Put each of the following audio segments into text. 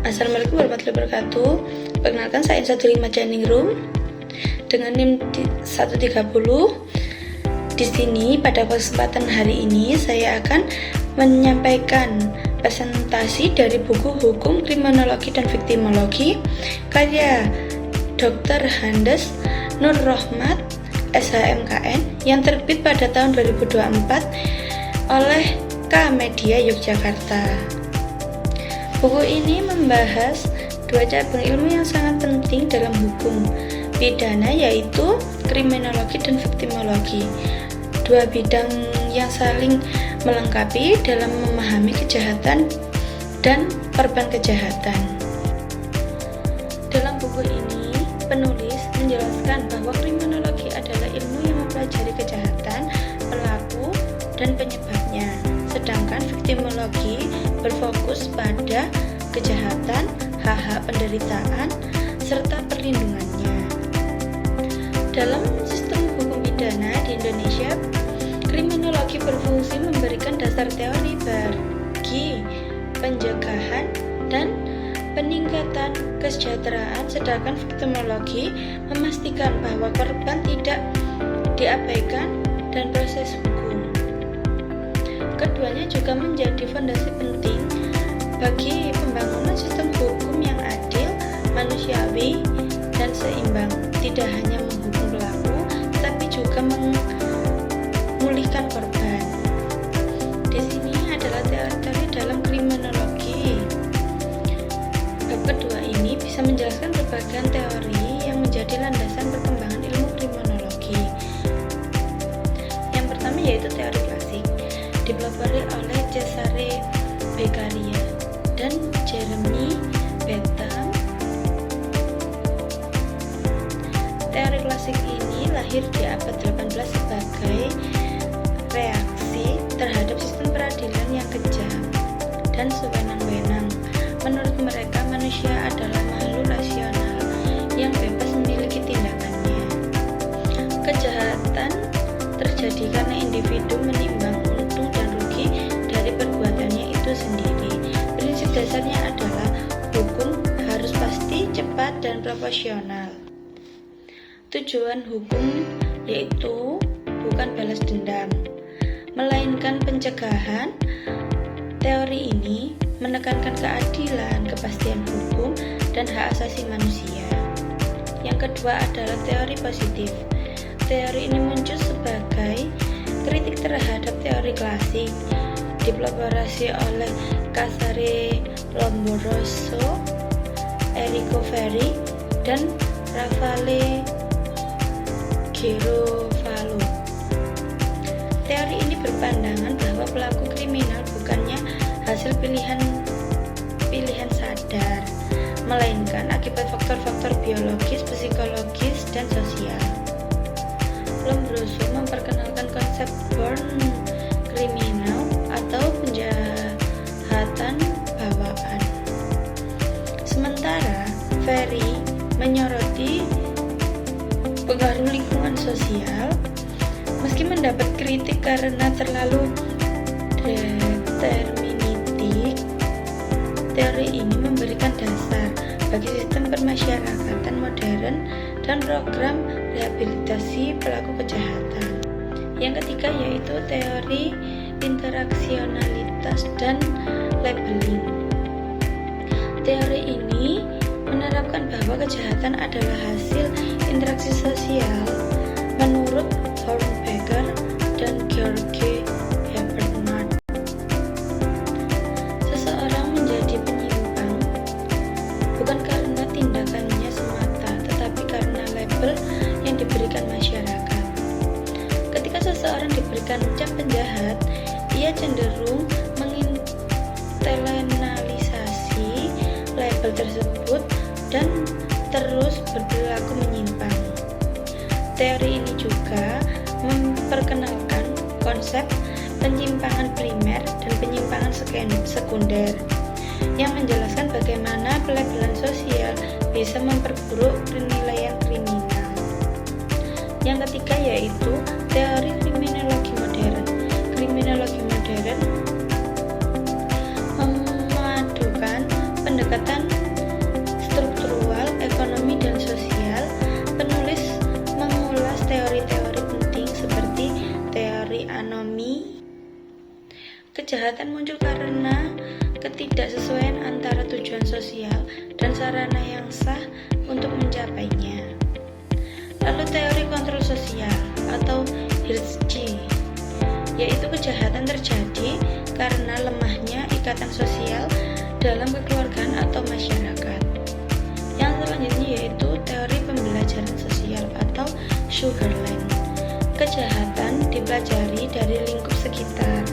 Assalamualaikum warahmatullahi wabarakatuh. Perkenalkan, saya 15 Dining Room dengan NIM 130. Di sini pada kesempatan hari ini saya akan menyampaikan presentasi dari buku Hukum Kriminologi dan Viktimologi karya Dr. Handes Nur Rohmat SHMKN yang terbit pada tahun 2024 oleh K Media Yogyakarta. Buku ini membahas dua cabang ilmu yang sangat penting dalam hukum pidana, yaitu kriminologi dan viktimologi. Dua bidang yang saling melengkapi dalam memahami kejahatan dan korban kejahatan. Dalam buku ini, penulis menjelaskan bahwa kriminologi adalah ilmu yang mempelajari kejahatan, pelaku, dan penyebabnya. Sedangkan viktimologi berfokus pada kejahatan, hak-hak penderitaan, serta perlindungannya. Dalam sistem hukum pidana di Indonesia, kriminologi berfungsi memberikan dasar teori bagi pencegahan dan peningkatan kesejahteraan, sedangkan viktimologi memastikan bahwa korban tidak diabaikan dan proses hukum. Keduanya juga menjadi fondasi penting bagi pembangunan sistem hukum yang adil, manusiawi, dan seimbang. Tidak hanya menghukum pelaku, tetapi juga memulihkan korban. Di sini adalah teori-teori dalam kriminologi. Bab kedua ini bisa menjelaskan berbagai teori yang menjadi landasan perkembangan ilmu kriminologi. Yang pertama yaitu teori klasik, dipelopori oleh Cesare Beccaria dan Jeremy Bentham. Teori klasik ini lahir di abad 18 sebagai reaksi terhadap sistem peradilan yang kejam dan sewenang-wenang. Menurut mereka, manusia adalah makhluk rasional yang bebas memiliki tindakannya. Kejahatan terjadi karena individu menimbang untung dan rugi dari perbuatannya itu sendiri. Prinsip dasarnya adalah hukum harus pasti, cepat, dan proporsional. Tujuan hukum yaitu bukan balas dendam, melainkan pencegahan. Teori ini menekankan keadilan, kepastian hukum, dan hak asasi manusia. Yang kedua adalah teori positif. Teori ini muncul sebagai kritik terhadap teori klasik, dipelopori oleh Casare Lombroso, Enrico Ferri, dan Raffaele Girolamo. Teori ini berpandangan bahwa pelaku kriminal bukannya hasil pilihan sadar, melainkan akibat faktor-faktor biologis, psikologis, dan sosial. Lombroso memperkenalkan konsep born criminal atau penjahatan bawaan. Sementara Ferry menyoroti pengaruh lingkungan sosial. Meski mendapat kritik karena terlalu deterministik, teori ini memberikan dasar bagi sistem permasyarakatan modern dan program rehabilitasi pelaku kejahatan. Yang ketiga yaitu teori interaksionalitas dan labeling. Teori ini menerapkan bahwa kejahatan adalah hasil interaksi sosial menurut Hornberger dan George Herbert. Seseorang menjadi penyimpang bukan karena tindakannya semata, tetapi karena label yang diberikan masyarakat. Ketika seseorang diberikan cap penjahat, ia cenderung menginternalisasi label tersebut dan terus berperilaku menyimpang. Teori ini juga memperkenalkan konsep penyimpangan primer dan penyimpangan sekunder yang menjelaskan bagaimana pelabelan sosial bisa memperburuk penilaian kriminal. Yang ketiga yaitu teori kriminologi modern. Kriminologi modern memadukan pendekatan Kejahatan muncul karena ketidaksesuaian antara tujuan sosial dan sarana yang sah untuk mencapainya. Lalu teori kontrol sosial atau hierarki, yaitu kejahatan terjadi karena lemahnya ikatan sosial dalam kekeluargaan atau masyarakat. Yang selanjutnya yaitu teori pembelajaran sosial atau Sutherland. Kejahatan dipelajari dari lingkup sekitar.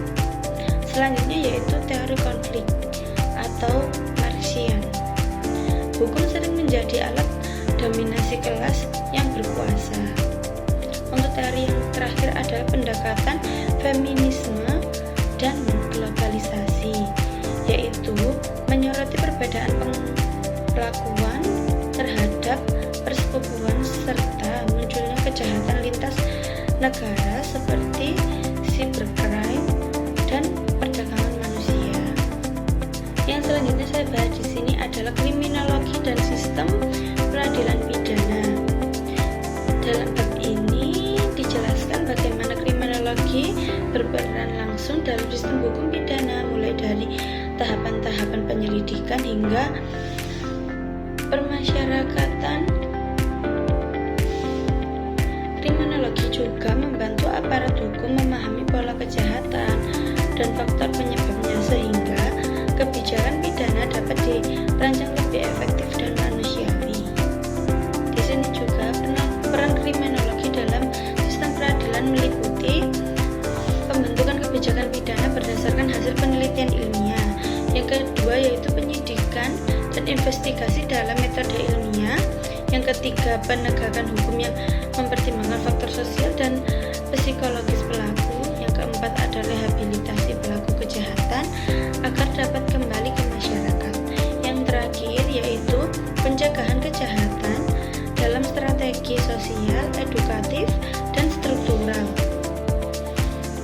Selanjutnya yaitu teori konflik atau Marxian. Hukum sering menjadi alat dominasi kelas yang berkuasa. Untuk teori yang terakhir adalah pendekatan feminisme dan globalisasi, yaitu menyoroti perbedaan perlakuan terhadap persetubuhan serta munculnya kejahatan lintas negara seperti cybercrime dan perdagangan manusia. Yang selanjutnya saya bahas di sini adalah kriminologi dan sistem peradilan pidana. Dalam bab ini dijelaskan bagaimana kriminologi berperan langsung dalam sistem hukum pidana, mulai dari tahapan-tahapan penyelidikan hingga permasyarakatan. Kriminologi juga membantu aparat hukum memahami pola kejahatan dan faktor penyebabnya sehingga kebijakan pidana dapat dirancang lebih efektif dan manusiawi. Di sini juga peran kriminologi dalam sistem peradilan meliputi pembentukan kebijakan pidana berdasarkan hasil penelitian ilmiah. Yang kedua yaitu penyidikan dan investigasi dalam metode ilmiah. Yang ketiga, penegakan hukum yang mempertimbangkan faktor sosial dan psikologis pelaku. Yang keempat adalah rehabilitasi pelaku kejahatan agar dapat kembali ke masyarakat. Yang terakhir yaitu pencegahan kejahatan dalam strategi sosial, edukatif, dan struktural.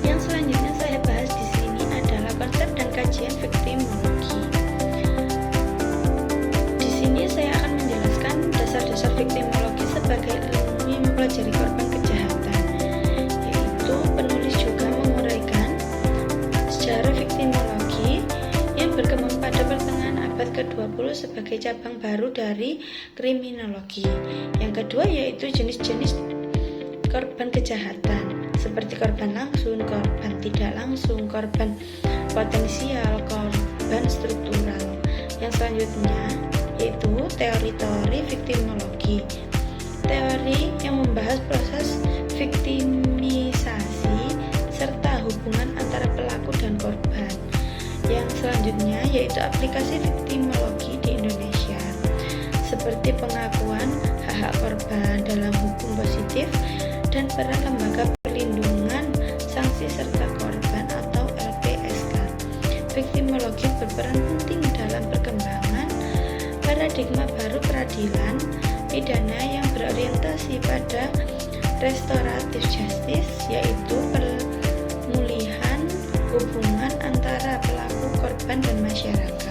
Yang selanjutnya saya bahas di sini adalah konsep dan kajian viktimologi. Di sini saya akan menjelaskan dasar-dasar viktimologi sebagai ilmu yang mempelajari korban kejahatan, yaitu penulis juga menguraikan sejarah viktimologi yang berkembang pada pertengahan abad ke-20 sebagai cabang baru dari kriminologi. Yang kedua yaitu jenis-jenis korban kejahatan, seperti korban langsung, korban tidak langsung, korban potensial, korban struktural. Yang selanjutnya yaitu teori-teori viktimologi, teori yang membahas proses viktimisasi serta hubungan antara pelaku dan korban. Yang selanjutnya yaitu aplikasi viktimologi di Indonesia, seperti pengakuan hak-hak korban dalam hukum positif dan peran lembaga perlindungan sanksi serta korban atau LPSK. Viktimologi berperan penting dalam perkembangan paradigma baru peradilan pidana yang berorientasi pada restoratif justice, yaitu pemulihan hubungan antara pelaku, korban, dan masyarakat.